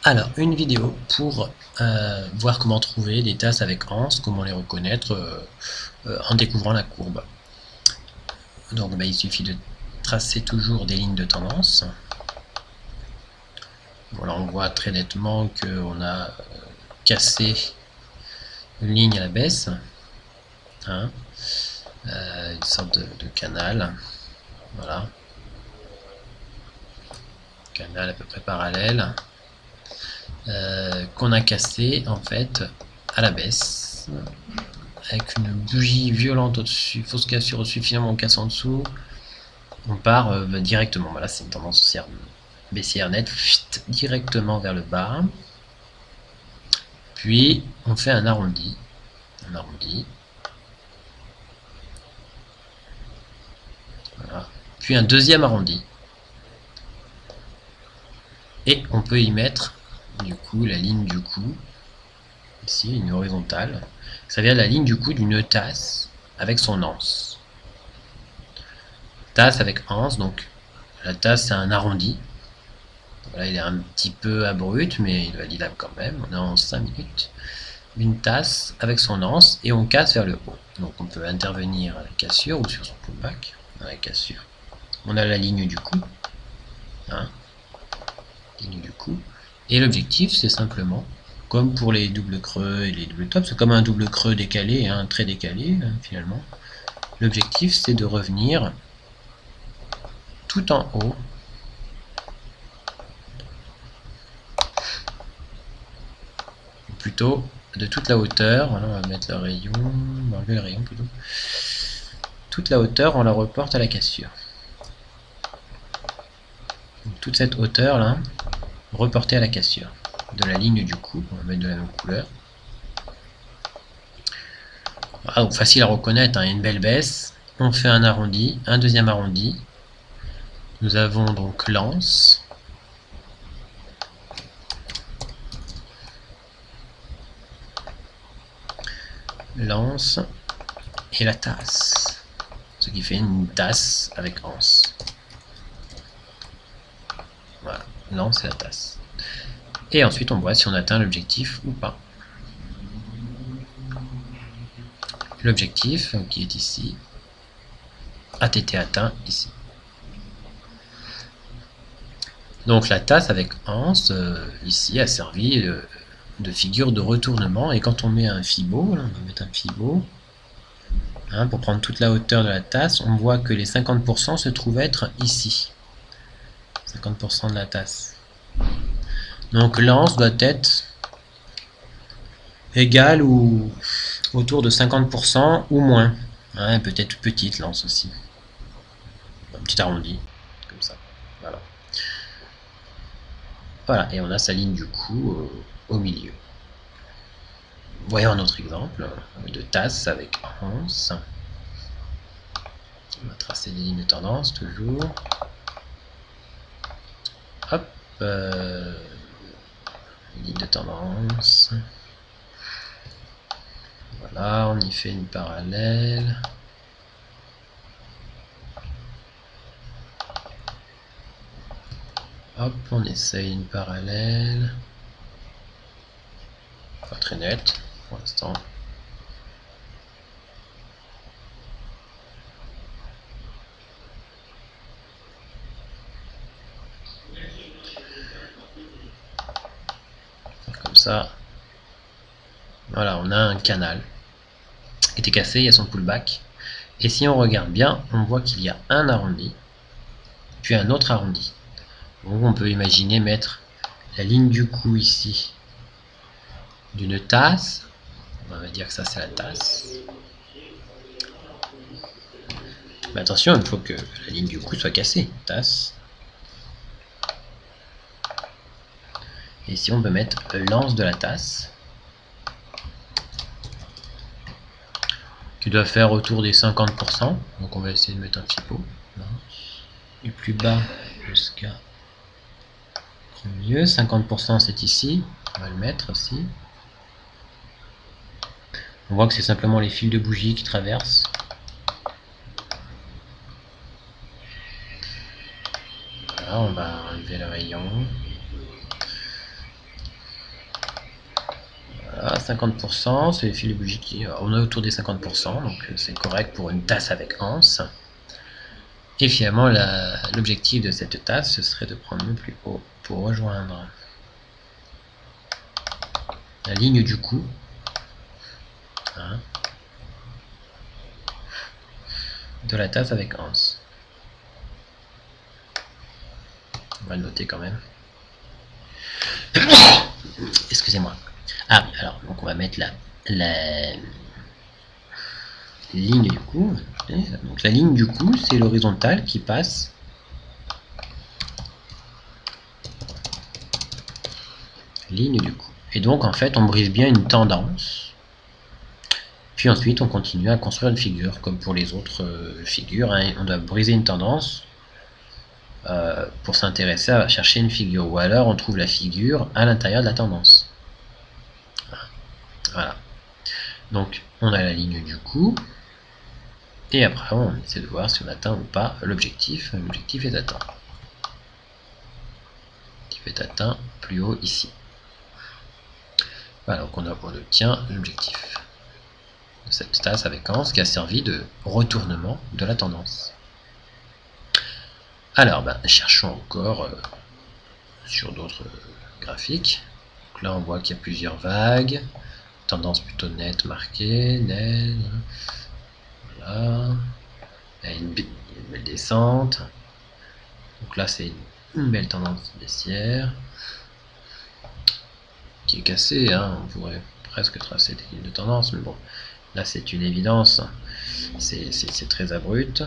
Alors, une vidéo pour voir comment trouver des tasses avec anse, comment les reconnaître en découvrant la courbe. Donc il suffit de tracer toujours des lignes de tendance. Voilà, on voit très nettement qu'on a cassé une ligne à la baisse, hein, une sorte de canal, voilà, canal à peu près parallèle, qu'on a cassé en fait à la baisse, avec une bougie violente au-dessus, fausse cassure au-dessus, finalement on casse en dessous, on part directement, voilà, c'est une tendance haussière baissière nette, directement vers le bas, puis on fait un arrondi, voilà, puis un deuxième arrondi, et on peut y mettre du coup la ligne du coup, ici une horizontale, ça vient de la ligne du coup d'une tasse avec son anse. Tasse avec anse, donc la tasse c'est un arrondi. Voilà, il est un petit peu abrupt, mais il est validable quand même. On est en 5 minutes. Une tasse avec son anse et on casse vers le haut. Donc on peut intervenir à la cassure ou sur son pullback. Dans la cassure, on a la ligne du coup. Hein, ligne du coup. Et l'objectif, c'est simplement, comme pour les doubles creux et les doubles tops, c'est comme un double creux décalé, un trait décalé finalement. L'objectif, c'est de revenir tout en haut. Plutôt de toute la hauteur, voilà, on va mettre le rayon, on va enlever le rayon plutôt. Toute la hauteur, on la reporte à la cassure. Donc, toute cette hauteur là, reportée à la cassure. De la ligne du coup, on va mettre de la même couleur. Voilà, donc facile à reconnaître, hein, une belle baisse. On fait un arrondi, un deuxième arrondi. Nous avons donc l'anse. L'anse et la tasse. Ce qui fait une tasse avec anse. Voilà, l'anse et la tasse. Et ensuite on voit si on atteint l'objectif ou pas. L'objectif, qui est ici, a été atteint ici. Donc la tasse avec anse, ici, a servi de figure de retournement. Et quand on met un fibot, là, on va mettre un fibot, hein, pour prendre toute la hauteur de la tasse, on voit que les 50% se trouvent être ici. 50% de la tasse. Donc l'anse doit être égale ou autour de 50% ou moins. Hein, peut-être petite l'anse aussi. Un petit arrondi, comme ça. Voilà. Voilà, et on a sa ligne du coup au milieu. Voyons un autre exemple de tasse avec anse. On va tracer des lignes de tendance toujours. Hop, ligne de tendance. Voilà, on y fait une parallèle. Hop, on essaye une parallèle. Pas très nette pour l'instant. Comme ça. Voilà, on a un canal qui était cassé, il y a son pullback. Et si on regarde bien, on voit qu'il y a un arrondi, puis un autre arrondi. Donc on peut imaginer mettre la ligne du coup ici d'une tasse. On va dire que ça c'est la tasse. Mais attention, il faut que la ligne du coup soit cassée. Tasse. Et ici on peut mettre l'anse de la tasse, qui doit faire autour des 50%. Donc on va essayer de mettre un fibot. Du plus bas jusqu'à mieux. 50% c'est ici. On va le mettre aussi. On voit que c'est simplement les fils de bougie qui traversent. Voilà, on va enlever le rayon. 50%, c'est les fils de bougie qui... on est autour des 50%, donc c'est correct pour une tasse avec anse. Et finalement, l'objectif de cette tasse, ce serait de prendre le plus haut pour rejoindre la ligne du coup. Hein, de la tasse avec anse. On va le noter quand même. Excusez-moi. Ah, alors, donc on va mettre la ligne du coup. Donc la ligne du coup, c'est l'horizontale qui passe ligne du coup. Et donc en fait, on brise bien une tendance. Puis ensuite, on continue à construire une figure, comme pour les autres figures. Hein. On doit briser une tendance pour s'intéresser à chercher une figure. Ou alors, on trouve la figure à l'intérieur de la tendance. Voilà. Donc, on a la ligne du coup. Et après, on essaie de voir si on atteint ou pas l'objectif. L'objectif est atteint. L'objectif est atteint plus haut ici. Voilà, donc on obtient l'objectif de cette tasse avec anse qui a servi de retournement de la tendance. Alors, cherchons encore sur d'autres graphiques. Donc là, on voit qu'il y a plusieurs vagues. Tendance plutôt nette marquée, nette. Voilà. Il y a une belle descente. Donc là, c'est une belle tendance baissière qui est cassée. Hein. On pourrait presque tracer des lignes de tendance, mais bon, là, c'est une évidence. C'est très abrupt.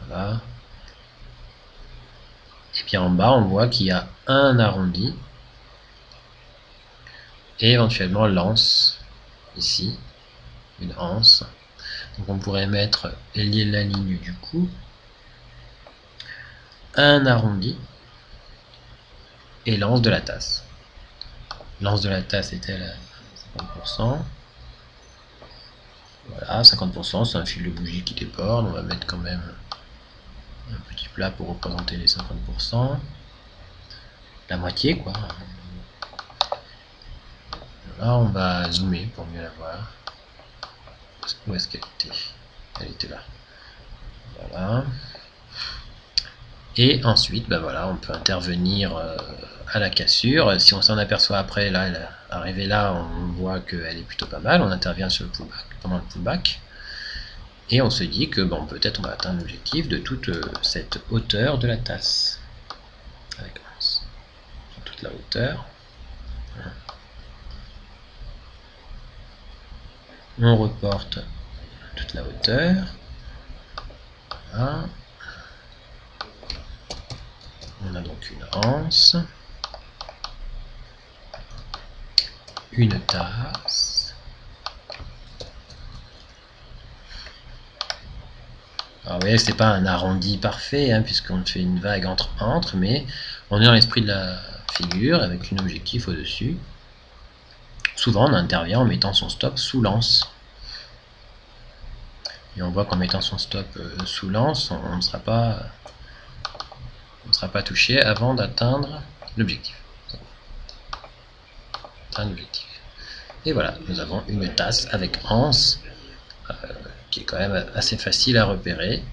Voilà. Et puis en bas, on voit qu'il y a un arrondi et éventuellement l'anse ici, une anse. Donc on pourrait mettre la ligne du coup, un arrondi et l'anse de la tasse. L'anse de la tasse était à 50%. Voilà, 50%, c'est un fil de bougie qui déborde. On va mettre quand même un petit plat pour représenter les 50%. La moitié, quoi. Là, on va zoomer pour mieux la voir. Où est-ce qu'elle était? Elle était là. Voilà. Et ensuite, voilà, on peut intervenir à la cassure. Si on s'en aperçoit après, là, elle est arrivée là, on voit qu'elle est plutôt pas mal. On intervient sur le pullback, pendant le pullback. Et on se dit que bon, peut-être on va atteindre l'objectif de toute cette hauteur de la tasse. Avec sur toute la hauteur. On reporte toute la hauteur. Voilà. On a donc une anse, une tasse. Alors vous voyez, c'est pas un arrondi parfait, hein, puisqu'on fait une vague entre, mais on est dans l'esprit de la figure avec un objectif au-dessus. Souvent on intervient en mettant son stop sous l'anse. Et on voit qu'en mettant son stop sous l'anse, on ne sera pas touché avant d'atteindre l'objectif. Et voilà, nous avons une tasse avec anse qui est quand même assez facile à repérer.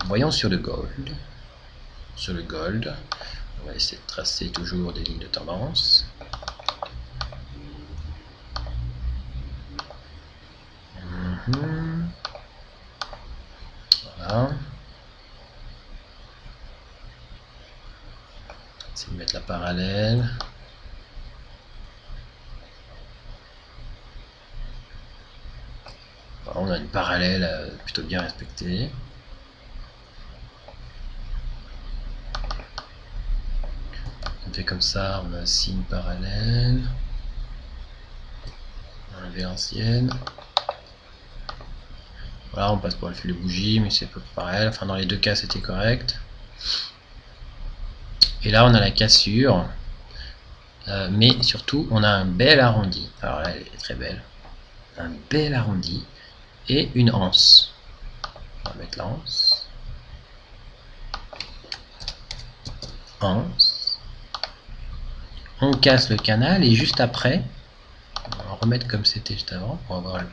Voyons sur le gold. Sur le gold, on va essayer de tracer toujours des lignes de tendance. Voilà. Essayer de mettre la parallèle. Voilà, on a une parallèle plutôt bien respectée. On fait comme ça, on a aussi une parallèle. On va enlever l'ancienne. Voilà, on passe pour le fil de bougie, mais c'est peu pareil. Enfin, dans les deux cas, c'était correct. Et là, on a la cassure. Mais surtout, on a un bel arrondi. Alors là, elle est très belle. Un bel arrondi. Et une anse. On va mettre l'anse. Anse. on casse le canal et juste après, on va remettre comme c'était juste avant pour avoir le...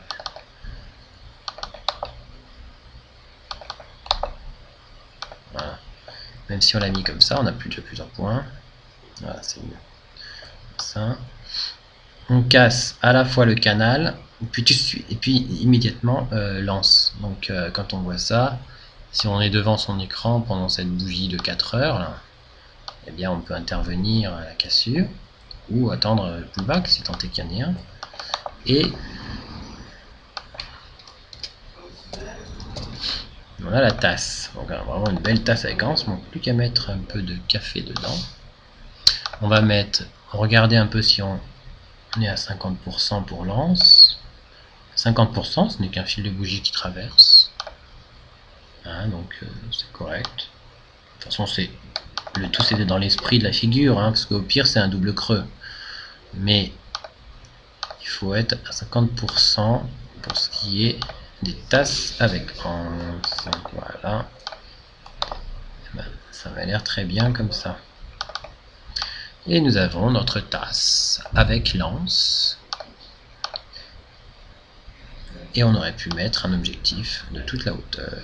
Voilà. Même si on l'a mis comme ça, on n'a plus plusieurs points. Voilà, c'est mieux. Ça. On casse à la fois le canal, et puis immédiatement lance. Donc quand on voit ça, si on est devant son écran pendant cette bougie de 4 heures, là, eh bien on peut intervenir à la cassure, ou attendre plus bas, si tant est qu'il y en ait un. Et on a la tasse. Donc vraiment une belle tasse avec anse, il ne manque plus qu'à mettre un peu de café dedans. On va mettre, regarder un peu si on est à 50% pour l'anse. 50%, ce n'est qu'un fil de bougie qui traverse. Hein, donc c'est correct. De toute façon, le tout c'était dans l'esprit de la figure, hein, parce qu'au pire c'est un double creux. Mais il faut être à 50% pour ce qui est des tasses avec anse. Voilà. Ben, ça va l'air très bien comme ça. Et nous avons notre tasse avec l'anse. Et on aurait pu mettre un objectif de toute la hauteur.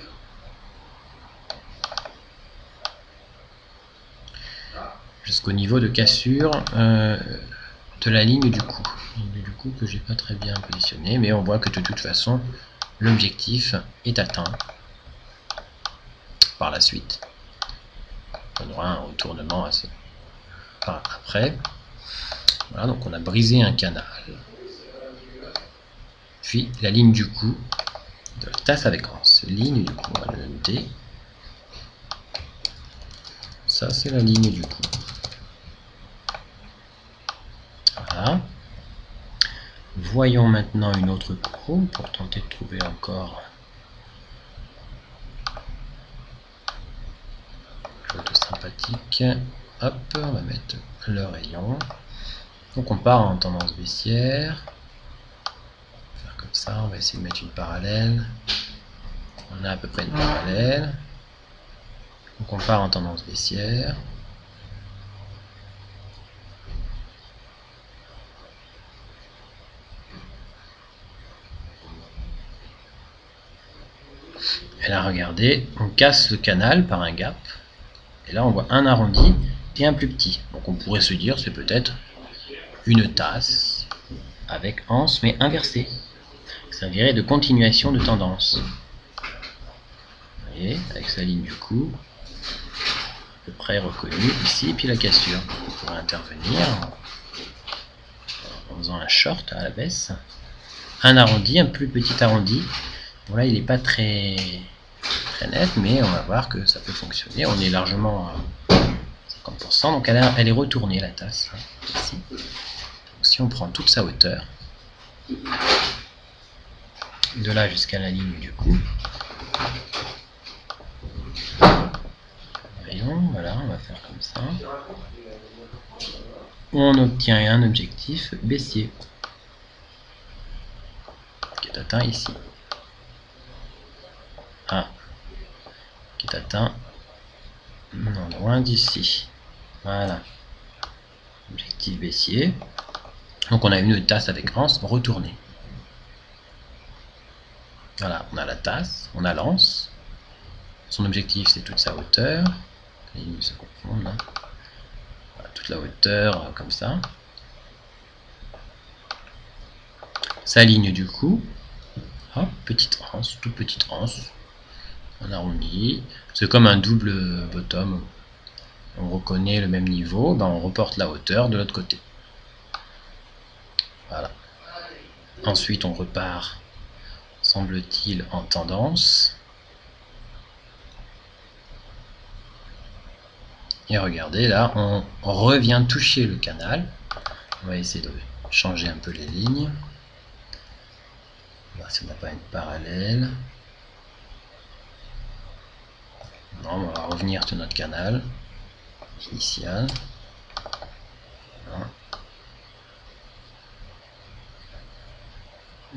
Jusqu'au niveau de cassure de la ligne du coup. Du coup que j'ai pas très bien positionné, mais on voit que de toute façon l'objectif est atteint par la suite. On aura un retournement assez après. Voilà, donc on a brisé un canal. Puis la ligne du coup de la tasse avec anse. Ligne du coup, on va le noter. Ça c'est la ligne du coup. Voilà. Voyons maintenant une autre courbe pour tenter de trouver encore quelque chose de sympathique. Hop, on va mettre le rayon. Donc on part en tendance baissière. On va faire comme ça, on va essayer de mettre une parallèle. On a à peu près une parallèle. Donc on part en tendance baissière. Et là, regardez, on casse le canal par un gap. Et là, on voit un arrondi et un plus petit. Donc on pourrait se dire, c'est peut-être une tasse avec anse, mais inversée. Ça servirait de continuation de tendance. Vous voyez, avec sa ligne du coup, à peu près reconnue ici, puis la cassure. On pourrait intervenir en faisant un short à la baisse. Un arrondi, un plus petit arrondi. Bon là, il n'est pas très net, mais on va voir que ça peut fonctionner. On est largement à 50%, donc elle est retournée la tasse, hein, ici. Donc, si on prend toute sa hauteur, de là jusqu'à la ligne du coup, voyons, voilà, on va faire comme ça. On obtient un objectif baissier, qui est atteint ici. Ah, qui est atteint non loin d'ici. Voilà. Objectif baissier. Donc on a une tasse avec anse retournée. Voilà, on a la tasse, on a l'anse. Son objectif c'est toute sa hauteur. Les lignes se confondent là. Voilà, toute la hauteur comme ça. Sa ligne du coup. Hop, petite anse, toute petite anse. On arrondit. C'est comme un double bottom. On reconnaît le même niveau, ben on reporte la hauteur de l'autre côté. Voilà. Ensuite on repart, semble-t-il, en tendance. Et regardez, là, on revient toucher le canal. On va essayer de changer un peu les lignes. Voir si on n'a pas une parallèle. Non, on va revenir sur notre canal initial. Voilà.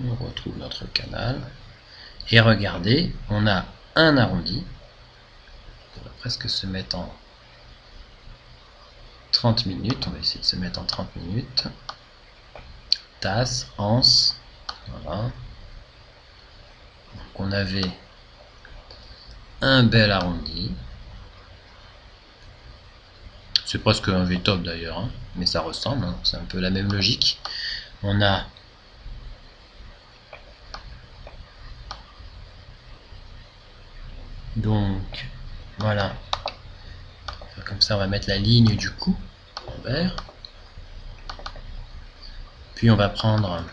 On retrouve notre canal. Et regardez, on a un arrondi. On va presque se mettre en 30 minutes, on va essayer de se mettre en 30 minutes. Tasse, anse, voilà. Donc on avait un bel arrondi. C'est presque un V-top d'ailleurs, hein, mais ça ressemble, hein, c'est un peu la même logique. On a donc, voilà, comme ça on va mettre la ligne du coup en vert. Puis on va prendre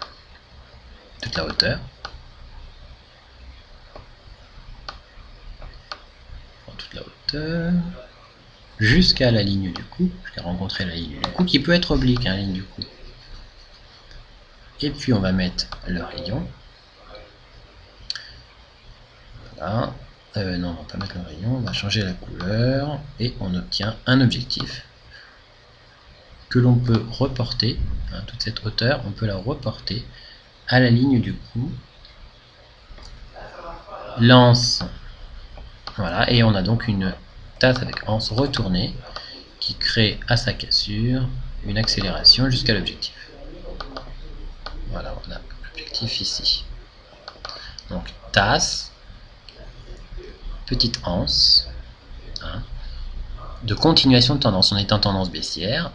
toute la hauteur. Toute la hauteur jusqu'à la ligne du coup. Je vais rencontrer la ligne du coup qui peut être oblique, hein, la ligne du coup. Et puis on va mettre le rayon. Voilà. Non, on va pas mettre le rayon, on va changer la couleur et on obtient un objectif que l'on peut reporter. Hein, toute cette hauteur, on peut la reporter à la ligne du coup. Lance. Voilà, et on a donc une tasse avec anse retournée qui crée à sa cassure une accélération jusqu'à l'objectif. Voilà, on a l'objectif ici. Donc tasse, petite anse, hein, de continuation de tendance. On est en tendance baissière,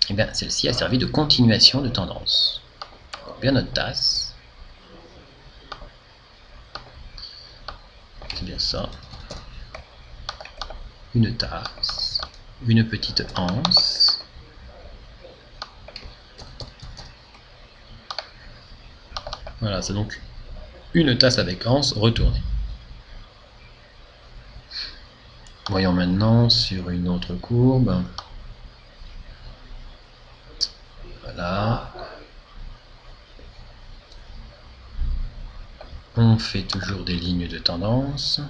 et bien celle-ci a servi de continuation de tendance. Donc, bien notre tasse, c'est bien ça. Une tasse, une petite anse. Voilà, c'est donc une tasse avec anse retournée. Voyons maintenant sur une autre courbe. Voilà. On fait toujours des lignes de tendance.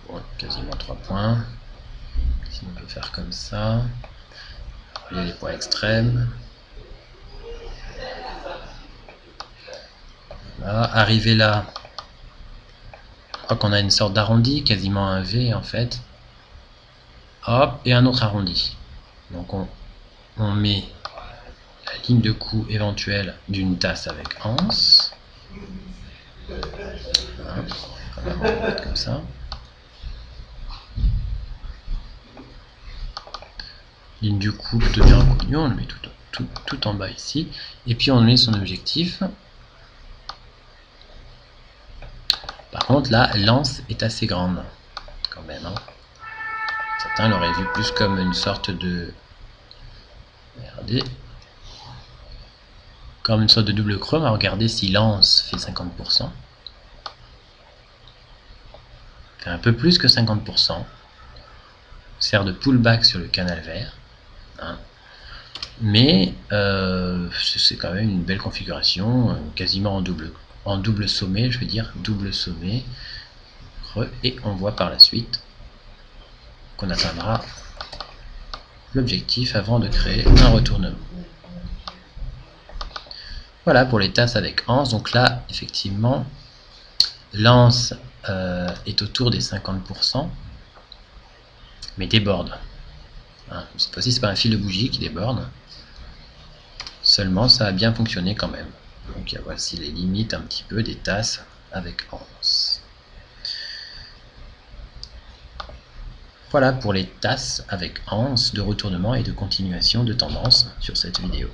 Bon, quasiment 3 points. Si on peut faire comme ça. Il y a les points extrêmes. Voilà. Arrivé là, je crois qu'on a une sorte d'arrondi, quasiment un V en fait. Hop, et un autre arrondi. Donc on met la ligne de coup éventuelle d'une tasse avec anse. Voilà. On va mettre comme ça. Ligne du coup plutôt bien reconnue, on le met tout en bas ici. Et puis on met son objectif. Par contre là, l'anse est assez grande quand même. Hein. Certains l'auraient vu plus comme une sorte de... Regardez. Comme une sorte de double creux, mais regardez si l'anse fait 50%. Fait un peu plus que 50%. Sert de pullback sur le canal vert. Hein. Mais c'est quand même une belle configuration, quasiment en double sommet, je veux dire double sommet. Et on voit par la suite qu'on atteindra l'objectif avant de créer un retournement. Voilà pour les tasses avec anse. Donc là, effectivement, l'anse est autour des 50%, mais déborde. Hein, cette fois-ci, c'est pas un fil de bougie qui déborde. Seulement, ça a bien fonctionné quand même. Donc voici les limites un petit peu des tasses avec anse. Voilà pour les tasses avec anse de retournement et de continuation de tendance sur cette vidéo.